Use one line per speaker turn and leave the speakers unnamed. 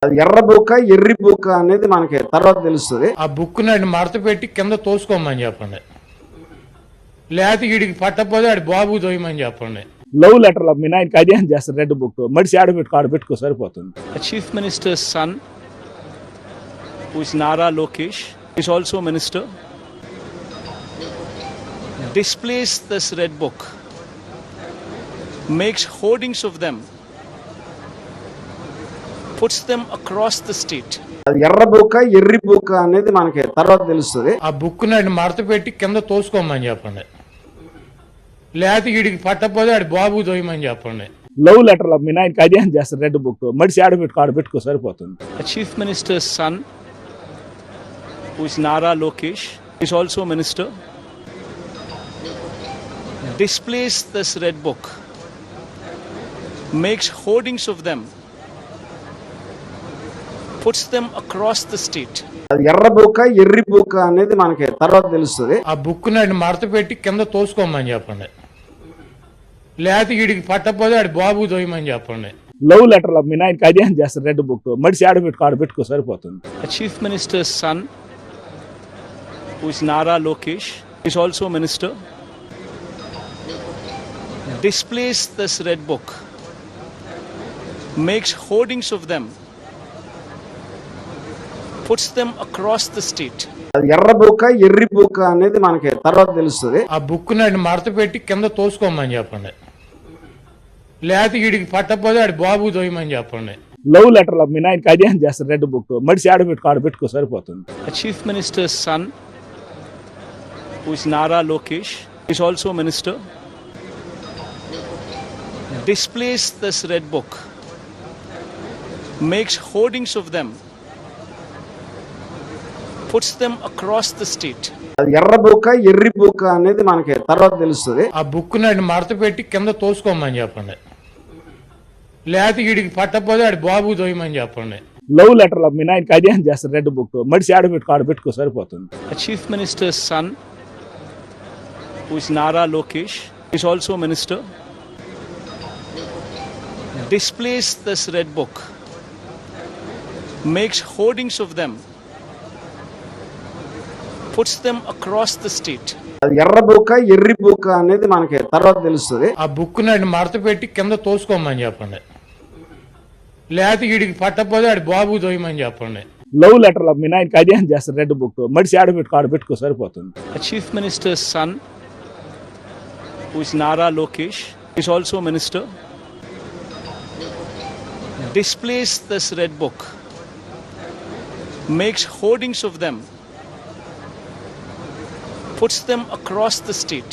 అది ఎర్ర బుక్క ఎర్రి బుక్క అనేది మనకి తర్వాత తెలుస్తుంది.
ఆ బుక్ నాడు మడత పెట్టి కింద తోసుకోమని చెప్పండి, లేకపోతే వీడికి పట్టకపోతే ఆడి బాబు తోయమని చెప్పండి.
లవ్ లెటర్లో మీ నాయనకి అదే చేస్తారు. రెడ్ బుక్ మడిసి ఆడబెట్టుకో సరిపోతుంది.
Chief Minister's son, who is Nara Lokesh, is also minister, displays this red book, makes hoardings of them, puts them across the state.
అది ఎర్ర బుక్క ఎర్రి బుక్క అనేది మనకి తర్వాత తెలుస్తుంది.
ఆ బుక్ నాడు మడత పెట్టి కింద తోసుకోమని చెప్పండి, లేకపోతే వీడికి పట్టకపోతే ఆడి బాబు తోయమని చెప్పండి.
లవ్ లెటర్లో మీ నాయనకి అదే చేస్తారు. రెడ్ బుక్ మడిసి ఆడబెట్టుకో సరిపోతుంది.
Chief Minister's son, who is Nara Lokesh, is also minister, displays this red book, makes hoardings of them, puts them across the state.
అది ఎర్ర బుక్క ఎర్రి బుక్క అనేది మనకి తర్వాత తెలుస్తుంది.
ఆ బుక్ నాడు మడత పెట్టి కింద తోసుకోమని చెప్పండి, లేకపోతే వీడికి పట్టకపోతే ఆడి బాబు తోయమని చెప్పండి.
లవ్ లెటర్లో మీ నాయనకి అదే చేస్తారు. రెడ్ బుక్ మడిసి ఆడబెట్టుకో సరిపోతుంది.
Chief Minister's son, who is Nara Lokesh, is also minister, displays this red book, makes hoardings of them, puts them across the state.
అది ఎర్ర బుక్క ఎర్రి బుక్క అనేది మనకి తర్వాత తెలుస్తుంది.
ఆ బుక్ నాడు మడత పెట్టి కింద తోసుకోమని చెప్పండి, లేకపోతే వీడికి పట్టకపోతే ఆడి బాబు తోయమని చెప్పండి.
లవ్ లెటర్లో మీ నాయనకి అదే చేస్తారు. రెడ్ బుక్ మడిసి ఆడబెట్టుకో సరిపోతుంది.
Chief Minister's son, who is Nara Lokesh, is also minister, displays this red book, makes hoardings of them, puts them across the state.
అది ఎర్ర బుక్క ఎర్రి బుక్క అనేది మనకి తర్వాత తెలుస్తుంది.
ఆ బుక్ నాడు మడత పెట్టి కింద తోసుకోమని చెప్పండి, లేకపోతే వీడికి పట్టకపోతే ఆడి బాబు తోయమని చెప్పండి.
లవ్ లెటర్లో మీ నాయనకి అదే చేస్తారు. రెడ్ బుక్ మడిసి ఆడబెట్టుకో సరిపోతుంది.
Chief Minister's son, who is Nara Lokesh, is also minister, displays this red book, makes hoardings of them, puts them across the state.
అది ఎర్ర బుక్క ఎర్రి బుక్క అనేది మనకి తర్వాత తెలుస్తుంది.
ఆ బుక్ నాడు మడత పెట్టి కింద తోసుకోమని చెప్పండి, లేకపోతే వీడికి పట్టకపోతే ఆడి బాబు తోయమని చెప్పండి.
లవ్ లెటర్లో మీ నాయనకి అదే చేస్తారు. రెడ్ బుక్ మడిసి ఆడబెట్టుకో సరిపోతుంది.
Chief Minister's son, who is Nara Lokesh, is also minister, displays this red book, makes hoardings of them, puts them across the state.